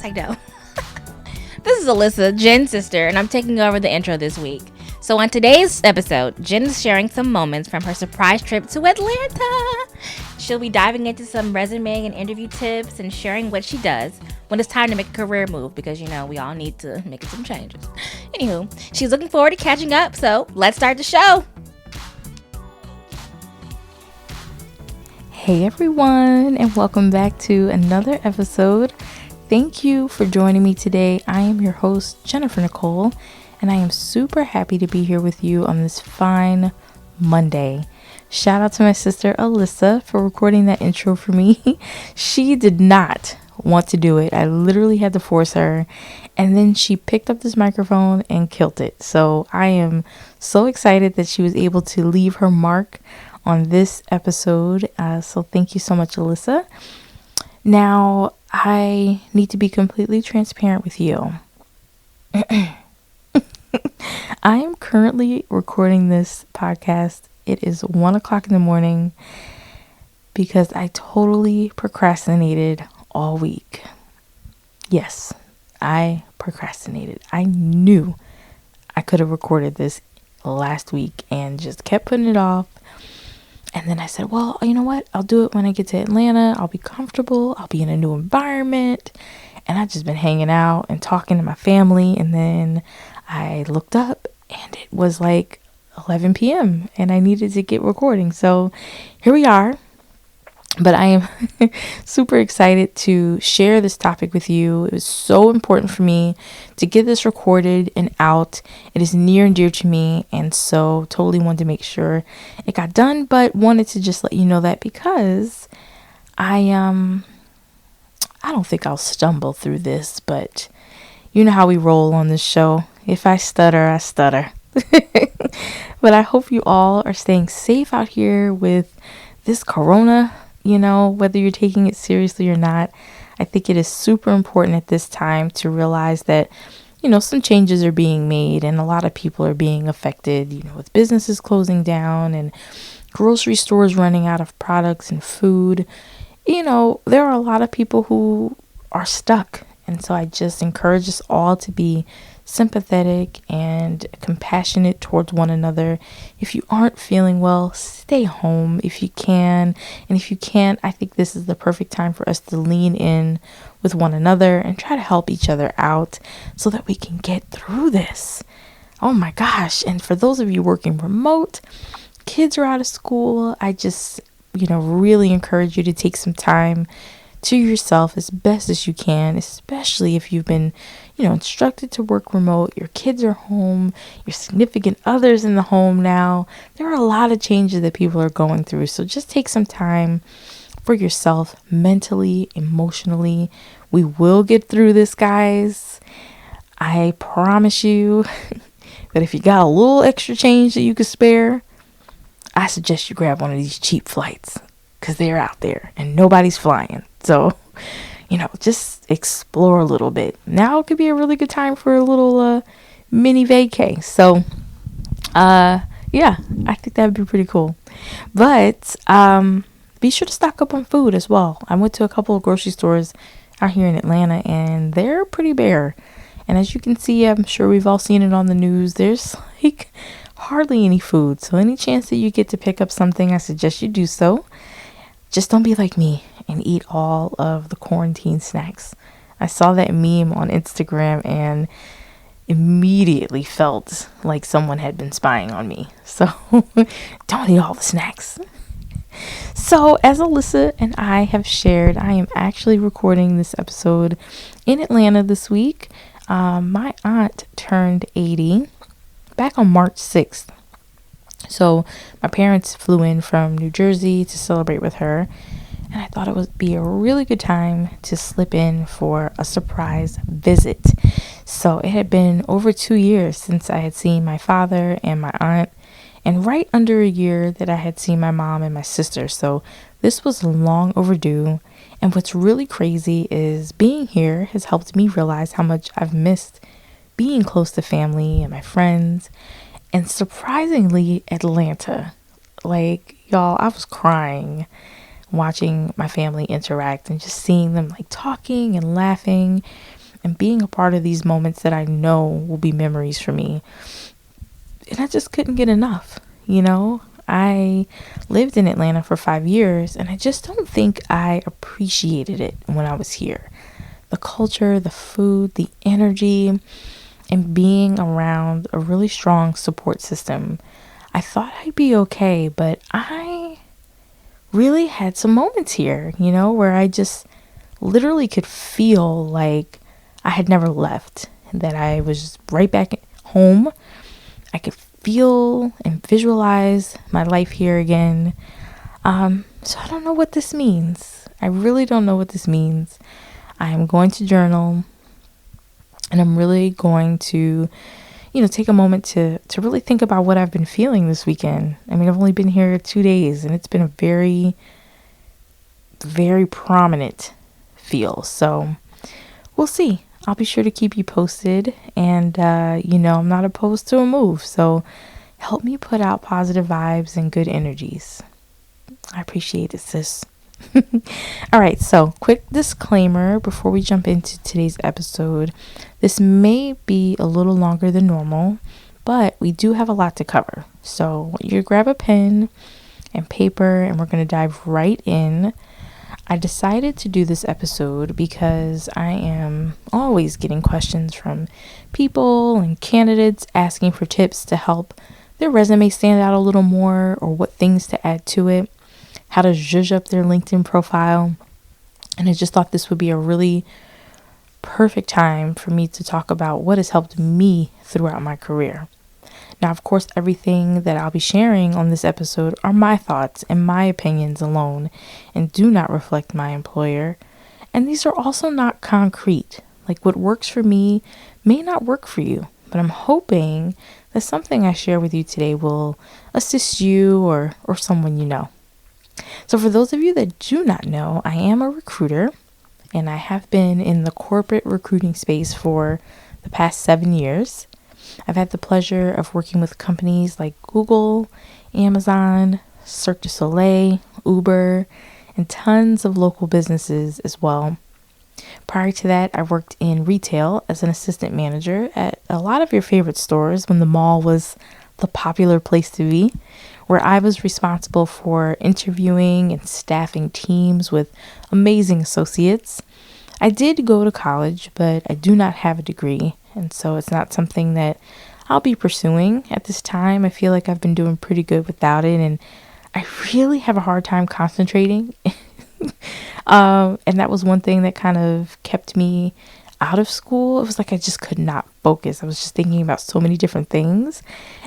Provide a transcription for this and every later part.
I know. This is Alyssa, Jenn's sister, and I'm taking over the intro this week. So on today's episode, Jenn is sharing some moments from her surprise trip to Atlanta. She'll be diving into some resume and interview tips and sharing what she does when it's time to make a career move because, we all need to make some changes. Anywho, she's looking forward to catching up, so let's start the show. Hey everyone, and welcome back to another episode. Thank you for joining me today. I am your host, Jennifer Nicole, and I am super happy to be here with you on this fine Monday. Shout out to my sister Alyssa for recording that intro for me. She did not want to do it. I literally had to force her, and then she picked up this microphone and killed it. So I am so excited that she was able to leave her mark on this episode. So thank you so much, Alyssa. Now, I need to be completely transparent with you. I am currently recording this podcast. It is 1 o'clock in the morning because I totally procrastinated all week. Yes, I procrastinated. I knew I could have recorded this last week and just kept putting it off. And then I said, well, you know what? I'll do it when I get to Atlanta. I'll be comfortable. I'll be in a new environment. And I've just been hanging out and talking to my family. And then I looked up and it was like 11 p.m. and I needed to get recording. So here we are. But I am super excited to share this topic with you. It was so important for me to get this recorded and out. It is near and dear to me, and so totally wanted to make sure it got done, but wanted to just let you know that because I don't think I'll stumble through this, but you know how we roll on this show. If I stutter, I stutter. But I hope you all are staying safe out here with this corona. Whether you're taking it seriously or not, I think it is super important at this time to realize that, some changes are being made and a lot of people are being affected, with businesses closing down and grocery stores running out of products and food. There are a lot of people who are stuck. And so I just encourage us all to be sympathetic and compassionate towards one another. If you aren't feeling well, stay home if you can. And if you can't, I think this is the perfect time for us to lean in with one another and try to help each other out so that we can get through this. Oh my gosh. And for those of you working remote, kids are out of school, I just, really encourage you to take some time to yourself as best as you can, especially if you've been, instructed to work remote, your kids are home, your significant other's in the home now. There are a lot of changes that people are going through. So just take some time for yourself mentally, emotionally. We will get through this, guys. I promise you that if you got a little extra change that you could spare, I suggest you grab one of these cheap flights because they're out there and nobody's flying. So, just explore a little bit. Now could be a really good time for a little mini vacay. So, yeah, I think that would be pretty cool. But be sure to stock up on food as well. I went to a couple of grocery stores out here in Atlanta and they're pretty bare. And as you can see, I'm sure we've all seen it on the news. There's like hardly any food. So any chance that you get to pick up something, I suggest you do so. Just don't be like me and eat all of the quarantine snacks. I saw that meme on Instagram and immediately felt like someone had been spying on me. So don't eat all the snacks. So as Alyssa and I have shared, I am actually recording this episode in Atlanta this week. My aunt turned 80 back on March 6th. So my parents flew in from New Jersey to celebrate with her, and I thought it would be a really good time to slip in for a surprise visit. So it had been over 2 years since I had seen my father and my aunt, and right under a year that I had seen my mom and my sister. So this was long overdue. And what's really crazy is being here has helped me realize how much I've missed being close to family and my friends. And surprisingly, Atlanta. Like, y'all, I was crying watching my family interact and just seeing them like talking and laughing and being a part of these moments that I know will be memories for me. And I just couldn't get enough, you know? I lived in Atlanta for 5 years and I just don't think I appreciated it when I was here. The culture, the food, the energy, and being around a really strong support system. I thought I'd be okay, but I really had some moments here, you know, where I just literally could feel like I had never left, that I was right back at home. I could feel and visualize my life here again. So I don't know what this means. I really don't know what this means. I am going to journal and I'm really going to, take a moment to really think about what I've been feeling this weekend. I mean, I've only been here 2 days and it's been a very, very prominent feel. So we'll see. I'll be sure to keep you posted. And, I'm not opposed to a move. So help me put out positive vibes and good energies. I appreciate it, sis. All right, so quick disclaimer before we jump into today's episode. This may be a little longer than normal, but we do have a lot to cover. So I want you to grab a pen and paper and we're going to dive right in. I decided to do this episode because I am always getting questions from people and candidates asking for tips to help their resume stand out a little more, or what things to add to it, how to zhuzh up their LinkedIn profile. And I just thought this would be a really perfect time for me to talk about what has helped me throughout my career. Now, of course, everything that I'll be sharing on this episode are my thoughts and my opinions alone and do not reflect my employer. And these are also not concrete. Like, what works for me may not work for you, but I'm hoping that something I share with you today will assist you or someone you know. So for those of you that do not know, I am a recruiter and I have been in the corporate recruiting space for the past 7 years. I've had the pleasure of working with companies like Google, Amazon, Cirque du Soleil, Uber, and tons of local businesses as well. Prior to that, I worked in retail as an assistant manager at a lot of your favorite stores when the mall was the popular place to be, where I was responsible for interviewing and staffing teams with amazing associates. I did go to college, but I do not have a degree, and so it's not something that I'll be pursuing at this time. I feel like I've been doing pretty good without it, and I really have a hard time concentrating. And that was one thing that kind of kept me out of school. It was like I just could not focus. I was just thinking about so many different things.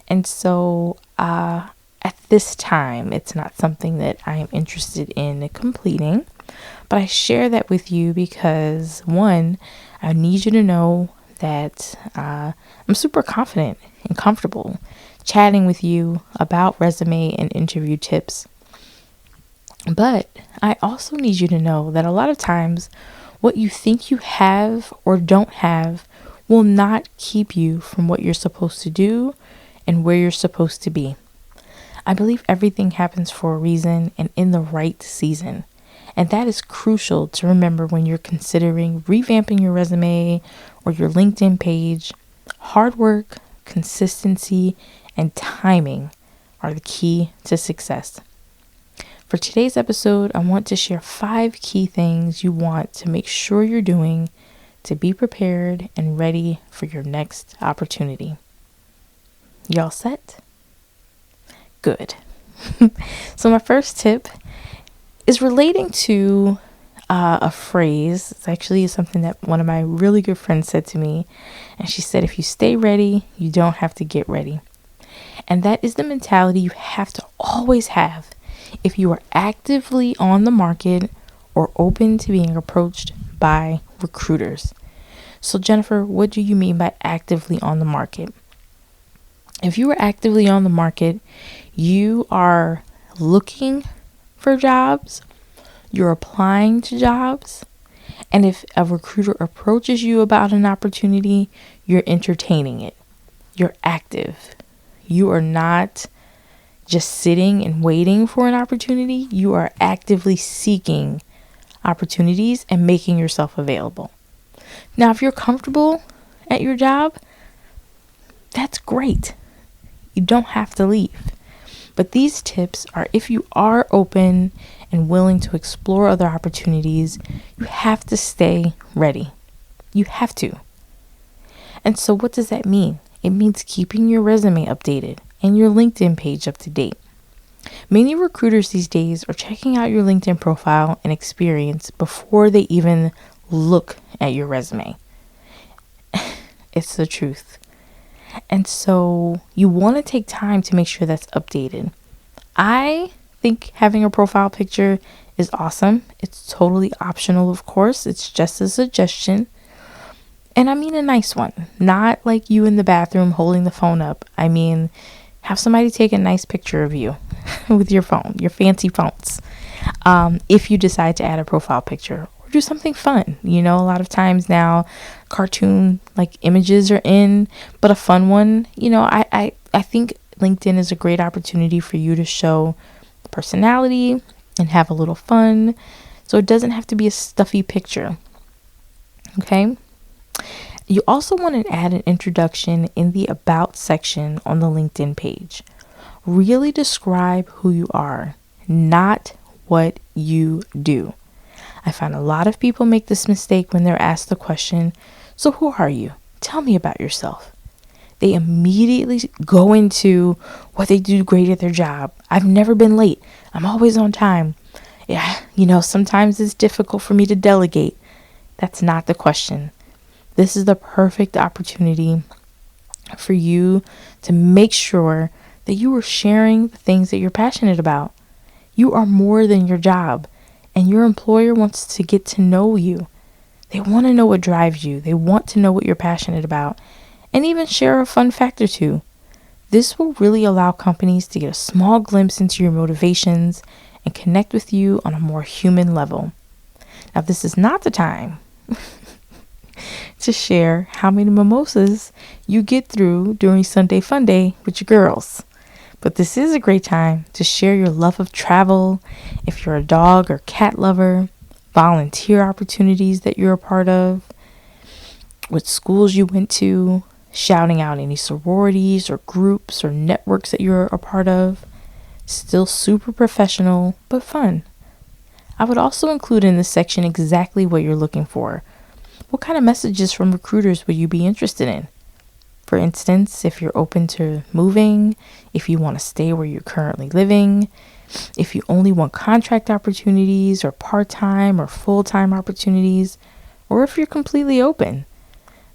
And so at this time, it's not something that I am interested in completing. But I share that with you because, one, I need you to know that I'm super confident and comfortable chatting with you about resume and interview tips. But I also need you to know that a lot of times what you think you have or don't have will not keep you from what you're supposed to do and where you're supposed to be. I believe everything happens for a reason and in the right season. And that is crucial to remember when you're considering revamping your resume or your LinkedIn page. Hard work, consistency, and timing are the key to success. For today's episode, I want to share 5 key things you want to make sure you're doing to be prepared and ready for your next opportunity. Y'all set? Good. So my first tip is relating to a phrase. It's actually something that one of my really good friends said to me. And she said, if you stay ready, you don't have to get ready. And that is the mentality you have to always have if you are actively on the market or open to being approached by recruiters. So Jennifer, what do you mean by actively on the market? If you are actively on the market, you are looking for jobs, you're applying to jobs, and if a recruiter approaches you about an opportunity, you're entertaining it. You're active. You are not just sitting and waiting for an opportunity. You are actively seeking opportunities and making yourself available. Now, if you're comfortable at your job, that's great. You don't have to leave. But these tips are if you are open and willing to explore other opportunities, you have to stay ready. You have to. And so what does that mean? It means keeping your resume updated and your LinkedIn page up to date. Many recruiters these days are checking out your LinkedIn profile and experience before they even look at your resume. It's the truth. And so you want to take time to make sure that's updated. I think having a profile picture is awesome. It's totally optional, of course. It's just a suggestion. And I mean a nice one, not like you in the bathroom holding the phone up. I mean, have somebody take a nice picture of you with your phone, your fancy phones. If you decide to add a profile picture or do something fun, a lot of times now cartoon like images are in, but a fun one, I think LinkedIn is a great opportunity for you to show personality and have a little fun. So it doesn't have to be a stuffy picture. Okay. You also want to add an introduction in the About section on the LinkedIn page. Really describe who you are, not what you do. I find a lot of people make this mistake when they're asked the question, so who are you? Tell me about yourself. They immediately go into what they do great at their job. I've never been late. I'm always on time. Yeah, sometimes it's difficult for me to delegate. That's not the question. This is the perfect opportunity for you to make sure that you are sharing the things that you're passionate about. You are more than your job, and your employer wants to get to know you. They want to know what drives you. They want to know what you're passionate about, and even share a fun fact or two. This will really allow companies to get a small glimpse into your motivations and connect with you on a more human level. Now, this is not the time to share how many mimosas you get through during Sunday Fun Day with your girls. But this is a great time to share your love of travel, if you're a dog or cat lover, volunteer opportunities that you're a part of, what schools you went to, shouting out any sororities or groups or networks that you're a part of. Still super professional, but fun. I would also include in this section exactly what you're looking for. What kind of messages from recruiters would you be interested in? For instance, if you're open to moving, if you want to stay where you're currently living, if you only want contract opportunities or part-time or full-time opportunities, or if you're completely open.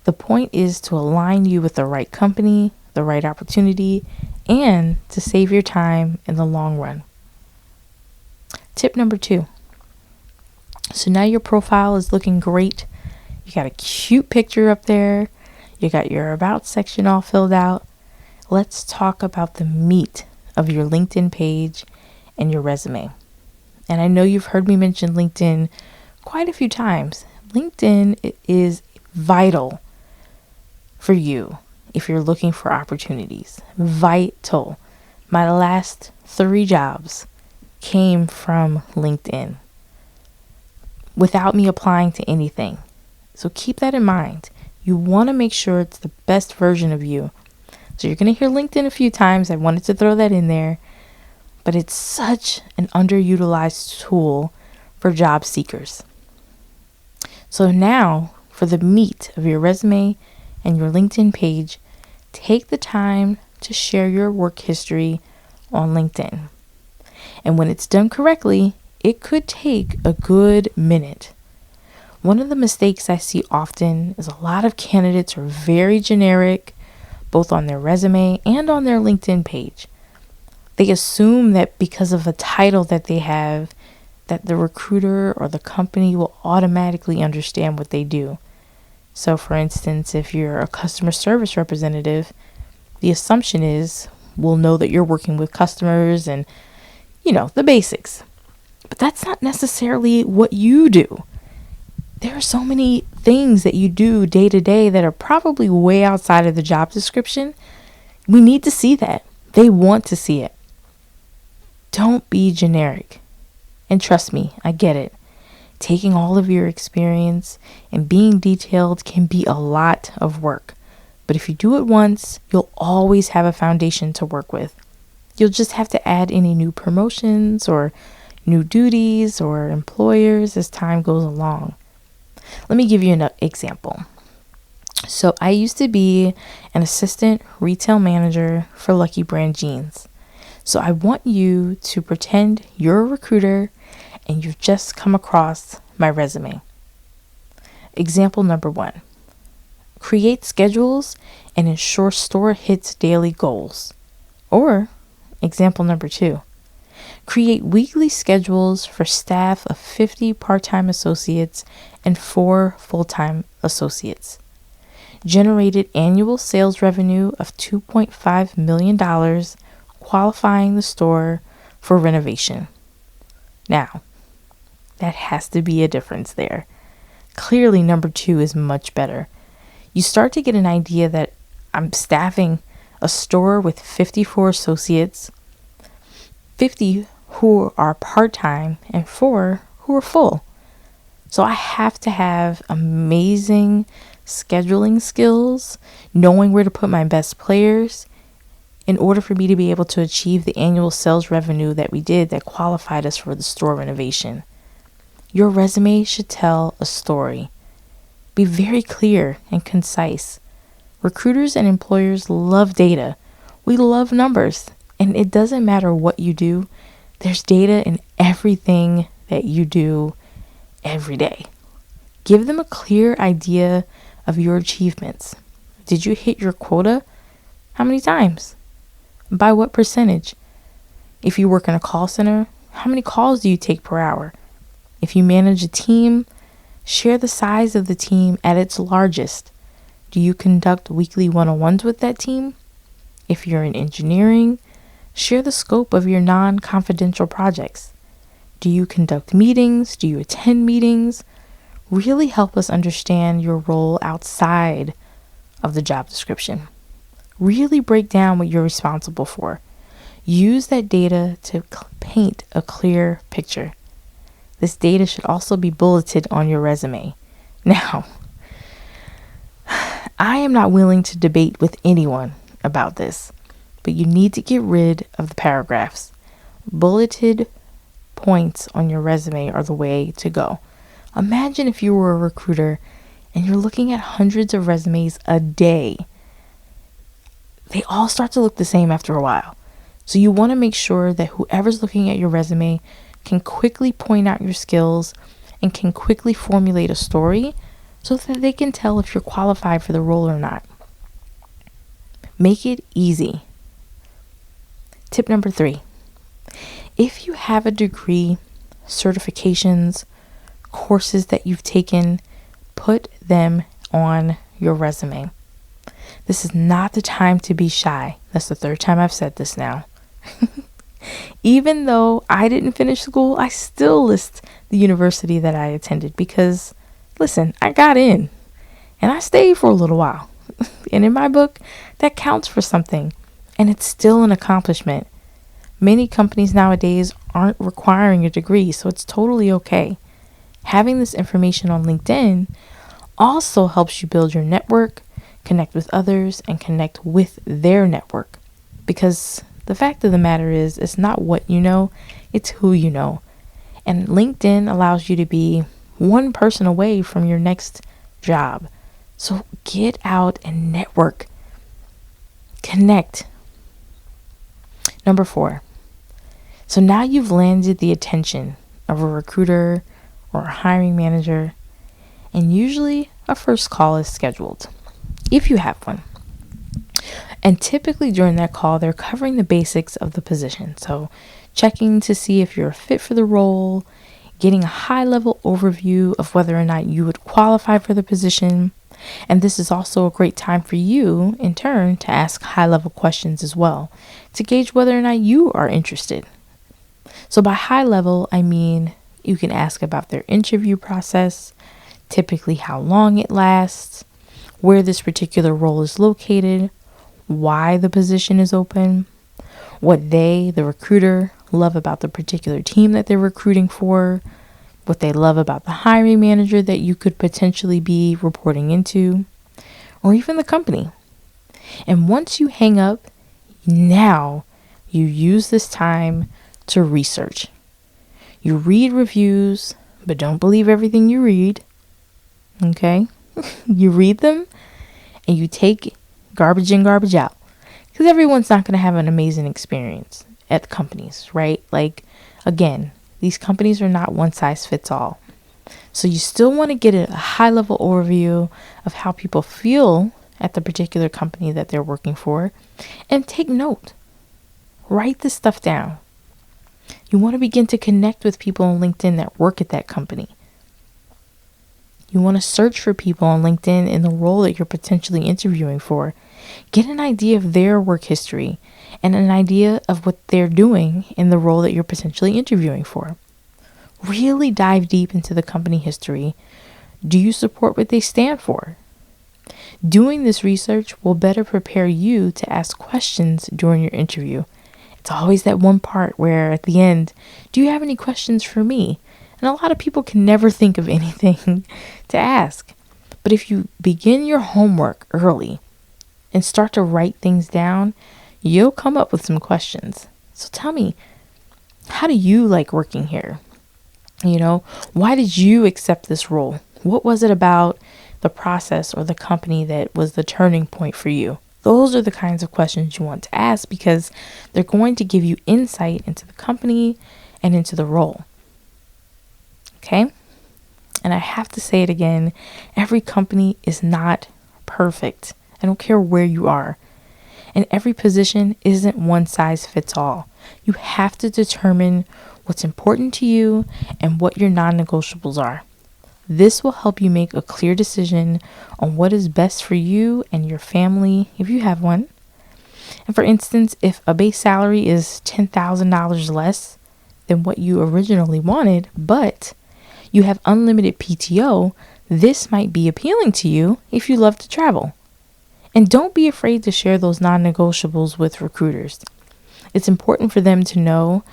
The point is to align you with the right company, the right opportunity, and to save your time in the long run. Tip number 2. So now your profile is looking great. You got a cute picture up there. You got your About section all filled out. Let's talk about the meat of your LinkedIn page and your resume. And I know you've heard me mention LinkedIn quite a few times. LinkedIn is vital for you if you're looking for opportunities. Vital. My last 3 jobs came from LinkedIn without me applying to anything. So keep that in mind. You want to make sure it's the best version of you. So you're going to hear LinkedIn a few times. I wanted to throw that in there. But it's such an underutilized tool for job seekers. So now, for the meat of your resume and your LinkedIn page, take the time to share your work history on LinkedIn. And when it's done correctly, it could take a good minute. One of the mistakes I see often is a lot of candidates are very generic, both on their resume and on their LinkedIn page. They assume that because of a title that they have, that the recruiter or the company will automatically understand what they do. So for instance, if you're a customer service representative, the assumption is we'll know that you're working with customers and, the basics. But that's not necessarily what you do. There are so many things that you do day to day that are probably way outside of the job description. We need to see that. They want to see it. Don't be generic. And trust me, I get it. Taking all of your experience and being detailed can be a lot of work. But if you do it once, you'll always have a foundation to work with. You'll just have to add any new promotions or new duties or employers as time goes along. Let me give you an example. So I used to be an assistant retail manager for Lucky Brand jeans. So I want you to pretend you're a recruiter and you've just come across my resume. Example number 1. Create schedules and ensure store hits daily goals. Or example number 2. Create weekly schedules for staff of 50 part-time associates and 4 full-time associates. Generated annual sales revenue of $2.5 million, qualifying the store for renovation. Now, that has to be a difference there. Clearly, number 2 is much better. You start to get an idea that I'm staffing a store with 54 associates, 50 who are part-time, and 4 who are full. So I have to have amazing scheduling skills, knowing where to put my best players in order for me to be able to achieve the annual sales revenue that we did that qualified us for the store renovation. Your resume should tell a story. Be very clear and concise. Recruiters and employers love data. We love numbers, and it doesn't matter what you do. There's data in everything that you do every day. Give them a clear idea of your achievements. Did you hit your quota? How many times? By what percentage? If you work in a call center, how many calls do you take per hour? If you manage a team, share the size of the team at its largest. Do you conduct weekly one-on-ones with that team? If you're in engineering, share the scope of your non-confidential projects. Do you conduct meetings? Do you attend meetings? Really help us understand your role outside of the job description. Really break down what you're responsible for. Use that data to paint a clear picture. This data should also be bulleted on your resume. Now, I am not willing to debate with anyone about this, but you need to get rid of the paragraphs. Bulleted points on your resume are the way to go. Imagine if you were a recruiter and you're looking at hundreds of resumes a day. They all start to look the same after a while. So you want to make sure that whoever's looking at your resume can quickly point out your skills and can quickly formulate a story so that they can tell if you're qualified for the role or not. Make it easy. Tip number 3. If you have a degree, certifications, courses that you've taken, put them on your resume. This is not the time to be shy. That's the 3rd time I've said this now. Even though I didn't finish school, I still list the university that I attended because, listen, I got in and I stayed for a little while. And in my book, that counts for something, and it's still an accomplishment. Many companies nowadays aren't requiring a degree, so it's totally okay. Having this information on LinkedIn also helps you build your network, connect with others, and connect with their network. Because the fact of the matter is, it's not what you know, it's who you know. And LinkedIn allows you to be one person away from your next job. So get out and network. Connect. Number 4. So now you've landed the attention of a recruiter or a hiring manager, and usually a first call is scheduled, if you have one. And typically during that call, they're covering the basics of the position. So checking to see if you're a fit for the role, getting a high-level overview of whether or not you would qualify for the position. And this is also a great time for you, in turn, to ask high-level questions as well, to gauge whether or not you are interested. So by high level, I mean you can ask about their interview process, typically how long it lasts, where this particular role is located, why the position is open, what they, the recruiter, love about the particular team that they're recruiting for, what they love about the hiring manager that you could potentially be reporting into, or even the company. And once you hang up, now you use this time to research. You read reviews, but don't believe everything you read. Okay? You read them and you take garbage in, garbage out. Because everyone's not going to have an amazing experience at companies, right? Like, again, these companies are not one size fits all. So you still want to get a high level overview of how people feel at the particular company that they're working for, and take note. Write this stuff down. You want to begin to connect with people on LinkedIn that work at that company. You want to search for people on LinkedIn in the role that you're potentially interviewing for. Get an idea of their work history and an idea of what they're doing in the role that you're potentially interviewing for. Really dive deep into the company history. Do you support what they stand for? Doing this research will better prepare you to ask questions during your interview. It's always that one part where at the end, do you have any questions for me? And a lot of people can never think of anything to ask. But if you begin your homework early and start to write things down, you'll come up with some questions. So tell me, how do you like working here? Why did you accept this role? What was it about the process or the company that was the turning point for you? Those are the kinds of questions you want to ask because they're going to give you insight into the company and into the role. Okay? And I have to say it again, every company is not perfect. I don't care where you are. And every position isn't one size fits all. You have to determine what's important to you and what your non-negotiables are. This will help you make a clear decision on what is best for you and your family if you have one. And for instance, if a base salary is $10,000 less than what you originally wanted, but you have unlimited PTO, this might be appealing to you if you love to travel. And don't be afraid to share those non-negotiables with recruiters. It's important for them to know,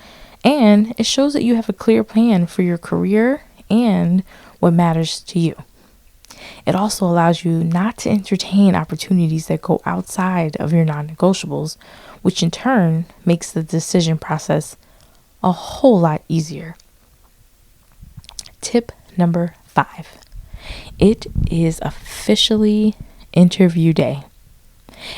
and it shows that you have a clear plan for your career and what matters to you. It also allows you not to entertain opportunities that go outside of your non-negotiables, which in turn makes the decision process a whole lot easier. Tip number 5. It is officially interview day.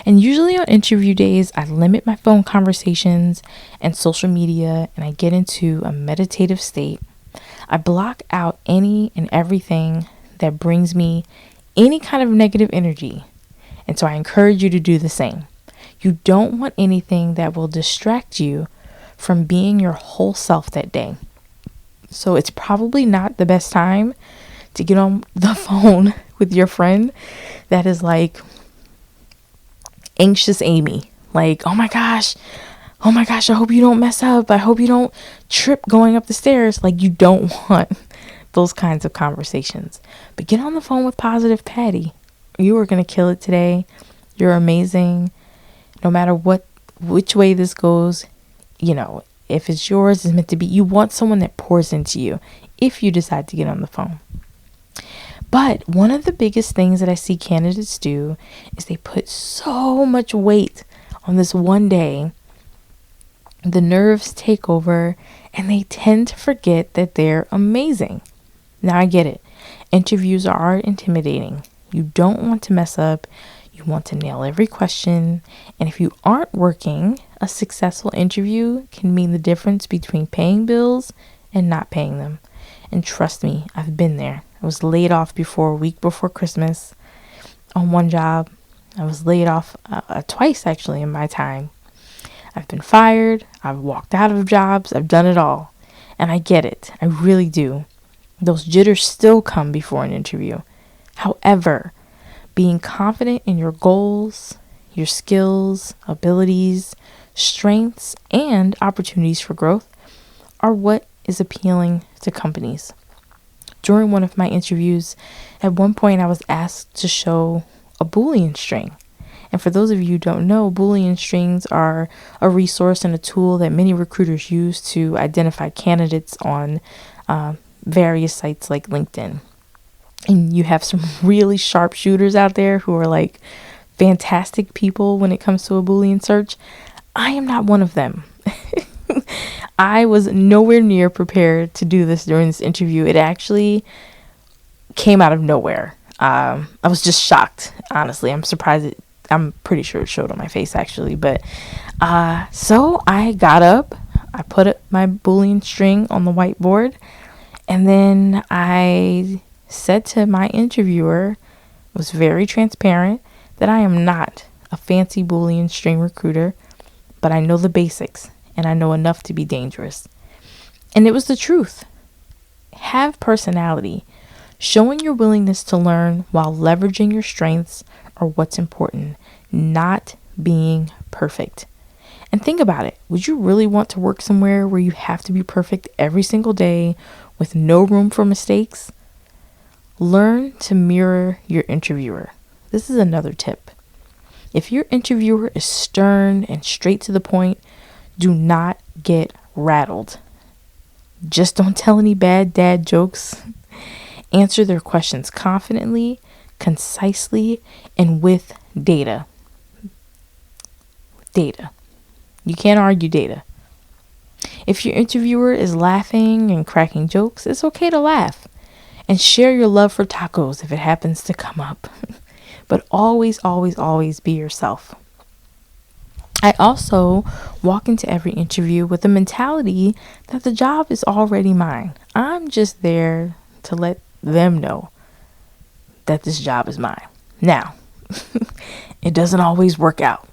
And usually on interview days, I limit my phone conversations and social media, and I get into a meditative state. I block out any and everything that brings me any kind of negative energy. And so I encourage you to do the same. You don't want anything that will distract you from being your whole self that day. So it's probably not the best time to get on the phone with your friend that is like anxious Amy. Like, oh my gosh, I hope you don't mess up. I hope you don't trip going up the stairs. Like, you don't want those kinds of conversations. But get on the phone with positive Patty. You are going to kill it today. You're amazing. No matter which way this goes, if it's yours, it's meant to be. You want someone that pours into you if you decide to get on the phone. But one of the biggest things that I see candidates do is they put so much weight on this one day. The nerves take over and they tend to forget that they're amazing. Now I get it. Interviews are intimidating. You don't want to mess up. You want to nail every question. And if you aren't working, a successful interview can mean the difference between paying bills and not paying them. And trust me, I've been there. I was laid off a week before Christmas on one job. I was laid off twice actually in my time. I've been fired. I've walked out of jobs. I've done it all. And I get it. I really do. Those jitters still come before an interview. However, being confident in your goals, your skills, abilities, strengths, and opportunities for growth are what is appealing to companies. During one of my interviews, at one point I was asked to show a Boolean string. And for those of you who don't know, Boolean strings are a resource and a tool that many recruiters use to identify candidates on various sites like LinkedIn. And you have some really sharpshooters out there who are like fantastic people when it comes to a Boolean search. I am not one of them. I was nowhere near prepared to do this during this interview. It actually came out of nowhere. I was just shocked, honestly. I'm surprised. I'm pretty sure it showed on my face, actually. But so I got up. I put my Boolean string on the whiteboard. And then I said to my interviewer, was very transparent, that I am not a fancy Boolean string recruiter, but I know the basics and I know enough to be dangerous. And it was the truth. Have personality. Showing your willingness to learn while leveraging your strengths are what's important, not being perfect. And think about it. Would you really want to work somewhere where you have to be perfect every single day with no room for mistakes? Learn to mirror your interviewer. This is another tip. If your interviewer is stern and straight to the point, do not get rattled. Just don't tell any bad dad jokes. Answer their questions confidently, concisely, and with data. Data. You can't argue data. If your interviewer is laughing and cracking jokes, it's okay to laugh. And share your love for tacos if it happens to come up. But always, always, always be yourself. I also walk into every interview with the mentality that the job is already mine. I'm just there to let them know that this job is mine. Now, it doesn't always work out.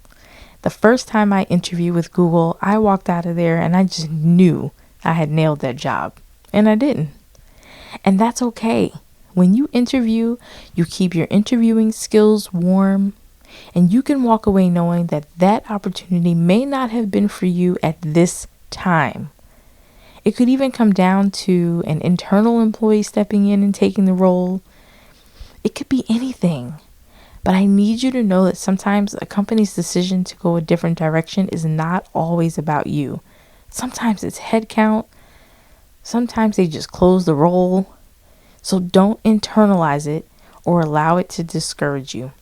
The first time I interviewed with Google, I walked out of there and I just knew I had nailed that job. And I didn't. And that's okay. When you interview, you keep your interviewing skills warm, and you can walk away knowing that that opportunity may not have been for you at this time. It could even come down to an internal employee stepping in and taking the role. It could be anything. But I need you to know that sometimes a company's decision to go a different direction is not always about you. Sometimes it's headcount. Sometimes they just close the role. So don't internalize it or allow it to discourage you.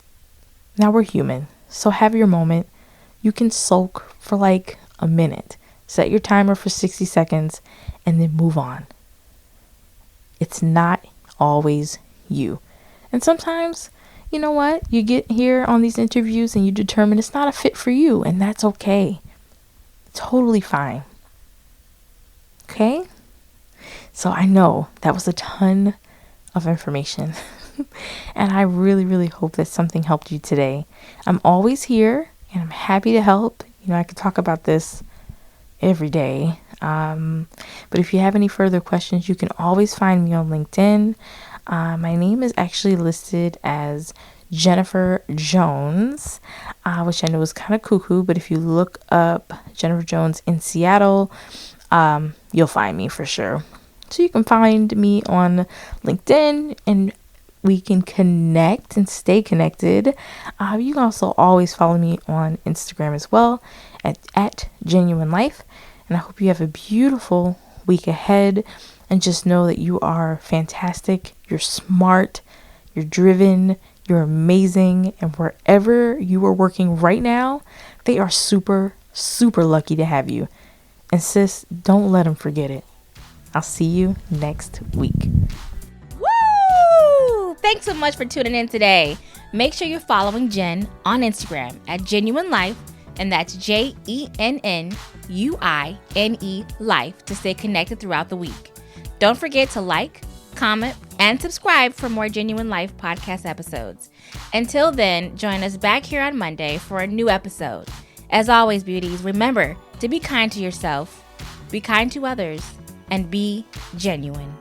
Now we're human, so have your moment. You can sulk for like a minute. Set your timer for 60 seconds and then move on. It's not always you. And sometimes, you know what? You get here on these interviews and you determine it's not a fit for you, and that's okay. Totally fine. Okay? So I know that was a ton of information. And I really, really hope that something helped you today. I'm always here and I'm happy to help. You know, I could talk about this every day. But if you have any further questions, you can always find me on LinkedIn. My name is actually listed as Jennifer Jones, which I know is kind of cuckoo, but if you look up Jennifer Jones in Seattle, you'll find me for sure. So you can find me on LinkedIn and we can connect and stay connected. You can also always follow me on Instagram as well at Genuine Life. And I hope you have a beautiful week ahead. And just know that you are fantastic. You're smart. You're driven. You're amazing. And wherever you are working right now, they are super, super lucky to have you. And sis, don't let them forget it. I'll see you next week. Woo! Thanks so much for tuning in today. Make sure you're following Jenn on Instagram at Genuine Life, and that's JENNUINE Life, to stay connected throughout the week. Don't forget to like, comment, and subscribe for more Genuine Life podcast episodes. Until then, join us back here on Monday for a new episode. As always, beauties, remember to be kind to yourself, be kind to others, and be genuine.